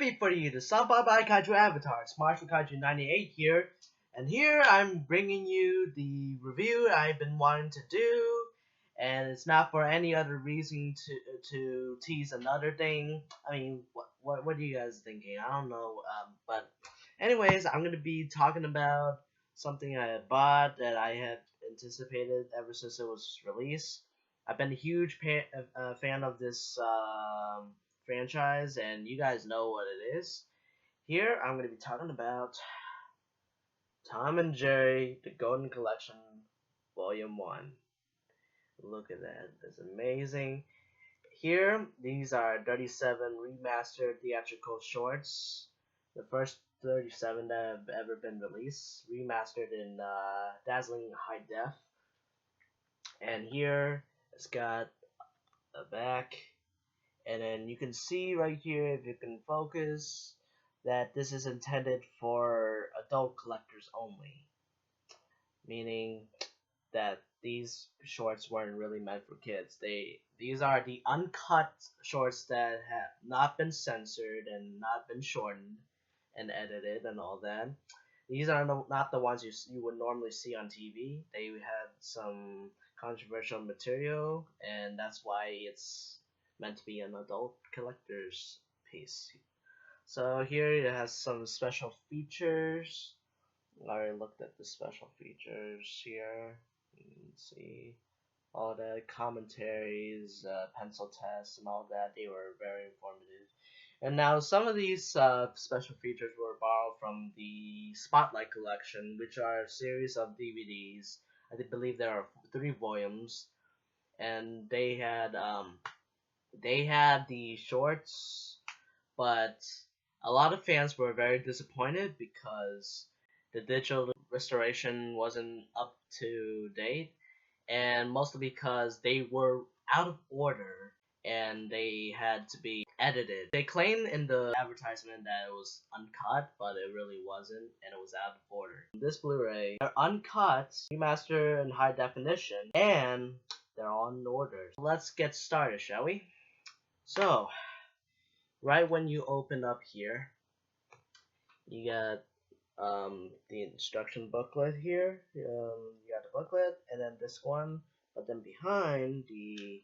happy for you, the Samba by Kaiju Avatar. It's Marshall Kaiju 98 here, and here I'm bringing you the review I've been wanting to do, and it's not for any other reason to tease another thing. I mean, what are you guys thinking? I don't know, but anyways, I'm gonna be talking about something I had bought that I had anticipated ever since it was released. I've been a huge fan of this franchise, and you guys know what it is. Here, I'm going to be talking about Tom and Jerry, The Golden Collection, Volume 1. Look at that. That's amazing. Here, these are 37 remastered theatrical shorts. The first 37 that have ever been released, remastered in dazzling high def. And here, it's got a back, and then you can see right here, if you can focus, that this is intended for adult collectors only, meaning that these shorts weren't really meant for kids. These are the uncut shorts that have not been censored and not been shortened and edited and all that. These are not the ones you would normally see on TV. They had some controversial material, and that's why it's meant to be an adult collector's piece. So here it has some special features. I already looked at the special features here. You can see all the commentaries, pencil tests, and all that. They were very informative. And now some of these special features were borrowed from the Spotlight collection, which are a series of DVDs. I believe there are 3 volumes, and they had the shorts, but a lot of fans were very disappointed because the digital restoration wasn't up to date, and mostly because they were out of order and they had to be edited. They claimed in the advertisement that it was uncut, but it really wasn't, and it was out of order. This Blu-ray, they're uncut, remastered in high definition, and they're on order. Let's get started, shall we? So, right when you open up here, you got the instruction booklet here. You got the booklet, and then this one. But then behind the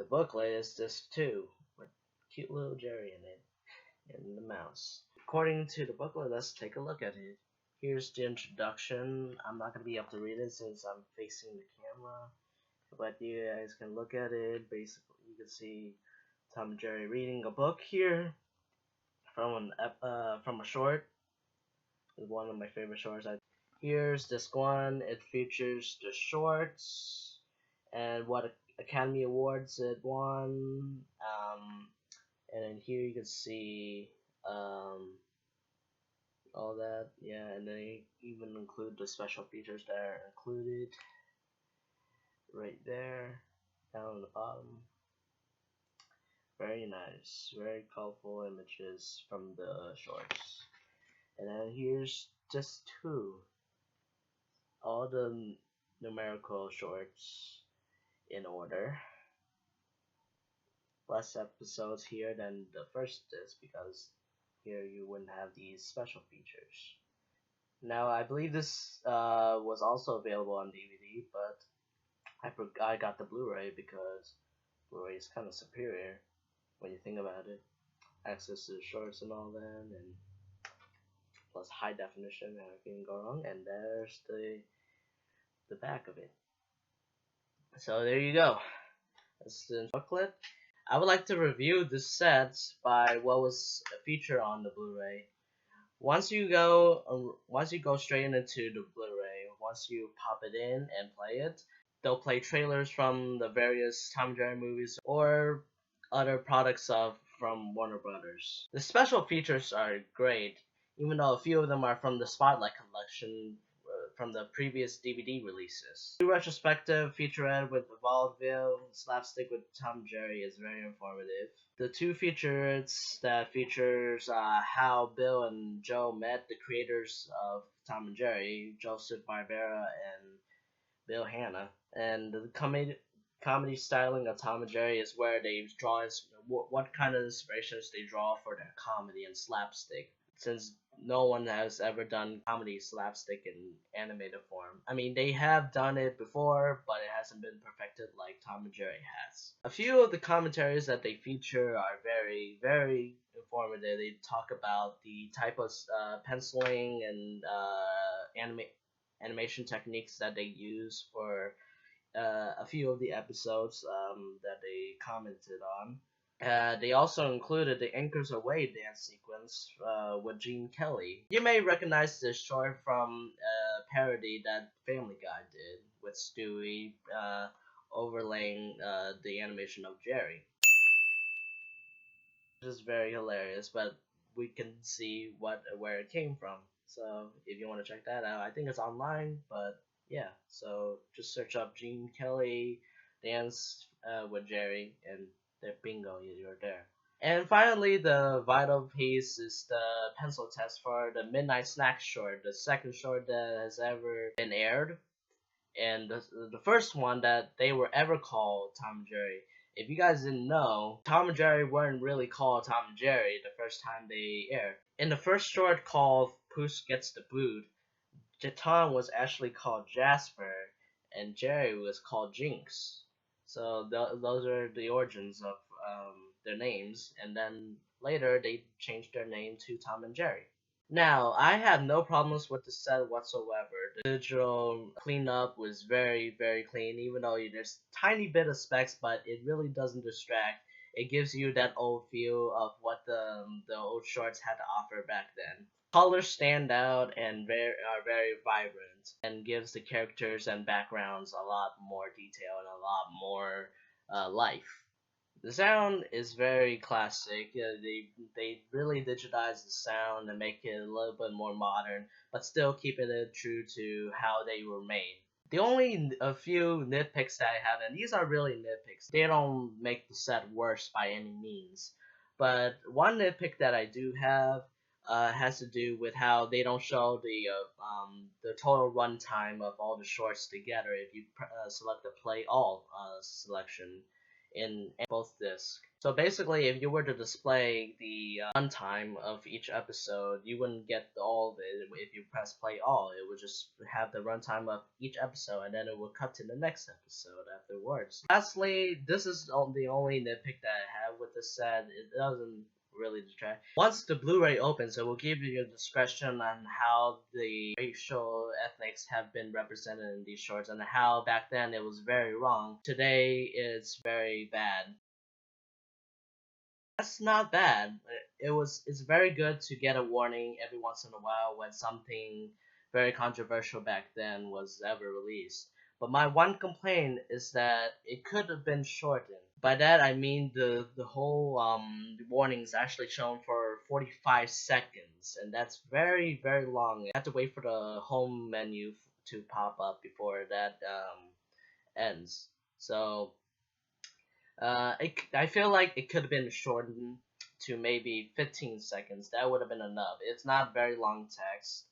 booklet is this too, with cute little Jerry in it, and the mouse. According to the booklet, let's take a look at it. Here's the introduction. I'm not gonna be able to read it since I'm facing the camera, but you guys can look at it. Basically, you can see Tom and Jerry reading a book here from a short. It's one of my favorite shorts. Here's disc 1. It features the shorts and what Academy Awards it won. And then here you can see all that. Yeah, and they even include the special features that are included right there down on the bottom. Very nice, very colorful images from the shorts. And then here's just 2. All the numerical shorts in order. Less episodes here than the first disc, because here you wouldn't have these special features. Now I believe this was also available on DVD, but I got the Blu-ray because Blu-ray is kind of superior when you think about it. Access to the shorts and all that, and plus high definition, everything can go wrong. And there's the back of it. So there you go. That's the booklet. I would like to review this set by what was featured on the Blu-ray. Once you go straight into the Blu-ray, once you pop it in and play it, they'll play trailers from the various Tom and Jerry movies or other products from Warner Brothers. The special features are great, even though a few of them are from the Spotlight collection from the previous DVD releases. The retrospective featurette with the vaudeville slapstick with Tom and Jerry is very informative. The 2 featurettes that features how Bill and Joe met, the creators of Tom and Jerry, Joseph Barbera and Bill Hanna. And the comedy styling of Tom and Jerry is where they've drawn what kind of inspirations they draw for their comedy and slapstick, since no one has ever done comedy slapstick in animated form. I mean, they have done it before, but it hasn't been perfected like Tom and Jerry has. A few of the commentaries that they feature are very, very informative. They talk about the type of penciling and animation techniques that they use for a few of the episodes that they commented on. They also included the Anchors Away dance sequence with Gene Kelly. You may recognize this short from a parody that Family Guy did with Stewie overlaying the animation of Jerry. Which is very hilarious, but we can see where it came from. So if you want to check that out, I think it's online, but yeah. So just search up Gene Kelly dance with Jerry, and there, bingo, you're there. And finally, the vital piece is the pencil test for the Midnight Snack short, the second short that has ever been aired, and the first one that they were ever called Tom and Jerry. If you guys didn't know, Tom and Jerry weren't really called Tom and Jerry the first time they aired. In the first short called Puss Gets the Boot, Tom was actually called Jasper, and Jerry was called Jinx. So those are the origins of their names, and then later they changed their name to Tom and Jerry. Now, I have no problems with the set whatsoever. The digital cleanup was very, very clean, even though there's tiny bit of specs, but it really doesn't distract. It gives you that old feel of what the old shorts had to offer back then. Colors stand out and are very vibrant, and gives the characters and backgrounds a lot more detail and a lot more life. The sound is very classic. They really digitize the sound and make it a little bit more modern, but still keeping it true to how they were made. The only a few nitpicks that I have, and these are really nitpicks, they don't make the set worse by any means. But one nitpick that I do have has to do with how they don't show the total runtime of all the shorts together if you select the play all selection in both discs. So basically, if you were to display the runtime of each episode, you wouldn't get all of it if you press play all. It would just have the runtime of each episode, and then it would cut to the next episode afterwards. Lastly, this is the only nitpick that I have with this set. It doesn't really detract. Once the Blu-ray opens, it will give you your discretion on how the racial ethnics have been represented in these shorts, and how back then it was very wrong. Today it's very bad. That's not bad. It's very good to get a warning every once in a while when something very controversial back then was ever released. But my one complaint is that it could have been shortened. By that I mean the whole warning is actually shown for 45 seconds, and that's very, very long. You have to wait for the home menu to pop up before that ends. So I feel like it could have been shortened to maybe 15 seconds. That would have been enough. It's not very long text,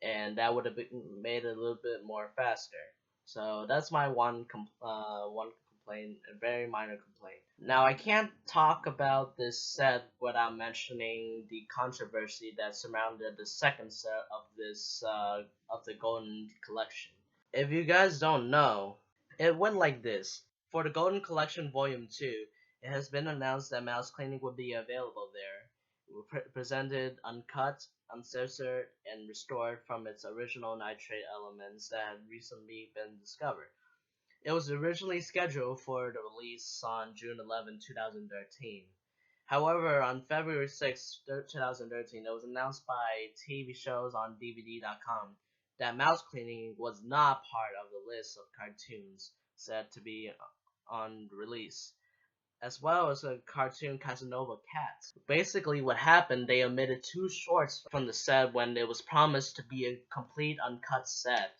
and that would have made it a little bit more faster. So that's my one complaint, a very minor complaint. Now I can't talk about this set without mentioning the controversy that surrounded the second set of the Golden Collection. If you guys don't know, it went like this. For the Golden Collection Volume 2, it has been announced that Mouse Cleaning will be available there. It will presented uncut, uncensored, and restored from its original nitrate elements that had recently been discovered. It was originally scheduled for the release on June 11, 2013. However, on February 6, 2013, it was announced by TV shows on DVD.com that mouse cleaning was not part of the list of cartoons set to be on release, as well as a cartoon Casanova Cat. Basically, what happened, they omitted two shorts from the set when it was promised to be a complete uncut set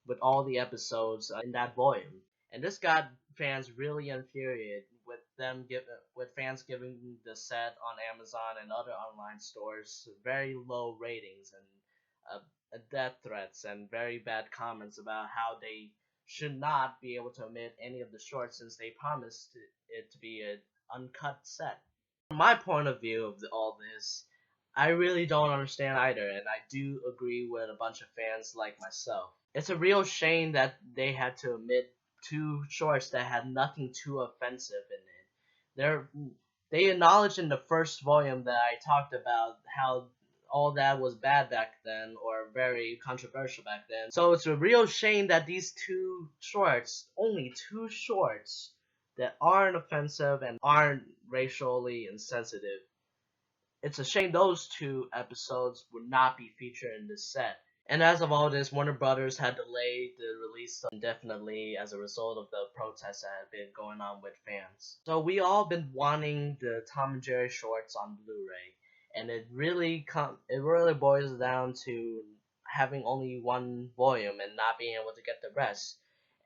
with all the episodes in that volume. And this got fans really infuriated with fans giving the set on Amazon and other online stores very low ratings and death threats and very bad comments about how they should not be able to omit any of the shorts since they promised it to be an uncut set. From my point of view of all this, I really don't understand either, and I do agree with a bunch of fans like myself. It's a real shame that they had to omit two shorts that had nothing too offensive in it. They acknowledged in the first volume that I talked about how all that was bad back then or very controversial back then. So it's a real shame that these two shorts, only two shorts, that aren't offensive and aren't racially insensitive, it's a shame those two episodes would not be featured in this set. And as of all this, Warner Brothers had delayed the release indefinitely as a result of the protests that had been going on with fans. So we all been wanting the Tom and Jerry shorts on Blu-ray, and it really boils down to having only one volume and not being able to get the rest.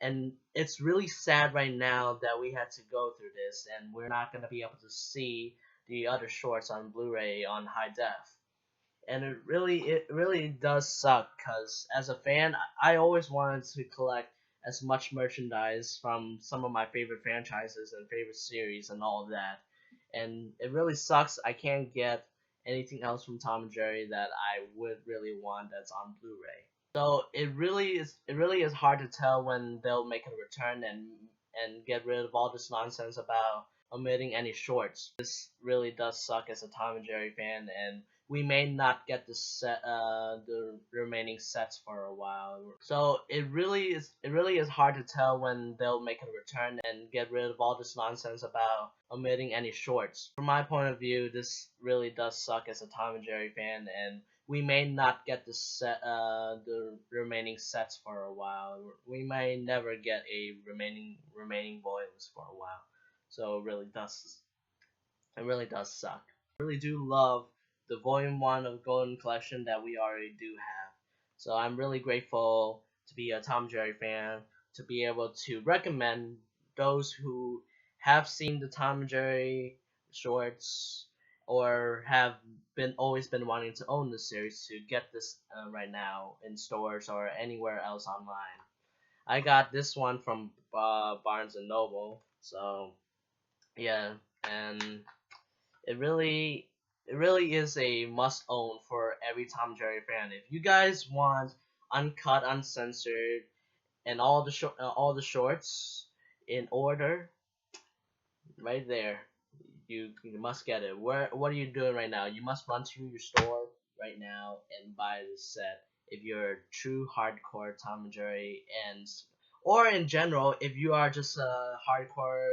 And it's really sad right now that we had to go through this, and we're not gonna be able to see the other shorts on Blu-ray on high def. And it really does suck because as a fan, I always wanted to collect as much merchandise from some of my favorite franchises and favorite series and all of that. And it really sucks I can't get anything else from Tom and Jerry that I would really want that's on Blu-ray. So it really is hard to tell when they'll make a return and get rid of all this nonsense about omitting any shorts. This really does suck as a Tom and Jerry fan, and we may not get the remaining sets for a while. So it really is hard to tell when they'll make a return and get rid of all this nonsense about omitting any shorts. From my point of view, this really does suck as a Tom and Jerry fan, and we may not get the remaining sets for a while. We may never get a remaining volumes for a while. So it really does suck. I really do love the volume 1 of Golden Collection that we already do have. So I'm really grateful to be a Tom Jerry fan, to be able to recommend those who have seen the Tom and Jerry shorts or have always been wanting to own the series to get this right now in stores or anywhere else online. I got this one from Barnes and Noble, so yeah, and it really it really is a must own for every Tom and Jerry fan. If you guys want uncut, uncensored, and all the shorts in order, right there, you must get it. What are you doing right now? You must run to your store right now and buy this set if you're a true hardcore Tom and Jerry and or in general if you are just a hardcore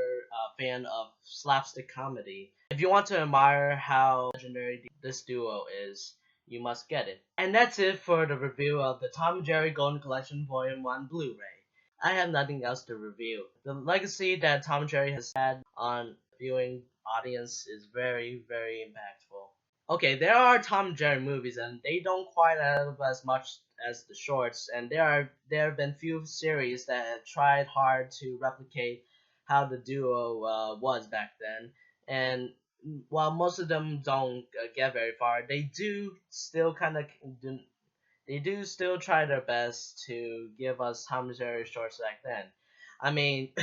fan of slapstick comedy. If you want to admire how legendary this duo is, you must get it. And that's it for the review of the Tom and Jerry Golden Collection Volume 1 Blu-ray. I have nothing else to review. The legacy that Tom and Jerry has had on viewing audience is very, very impactful. Okay, there are Tom and Jerry movies, and they don't quite have as much as the shorts, and there have been few series that have tried hard to replicate how the duo was back then, and while most of them don't get very far, they do still try their best to give us Tom and Jerry shorts back then. I mean,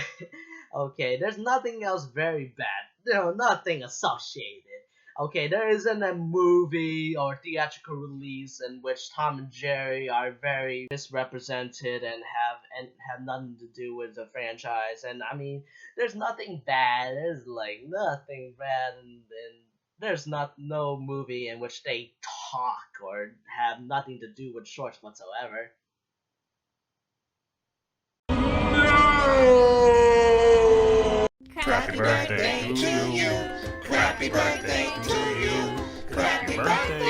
okay, there's nothing else very bad. No, nothing associated. Okay, there isn't a movie or theatrical release in which Tom and Jerry are very misrepresented and have nothing to do with the franchise. And I mean, there's nothing bad. There's like nothing bad, and there's no movie in which they talk or have nothing to do with shorts whatsoever. Happy birthday to you. Happy birthday to you. Happy birthday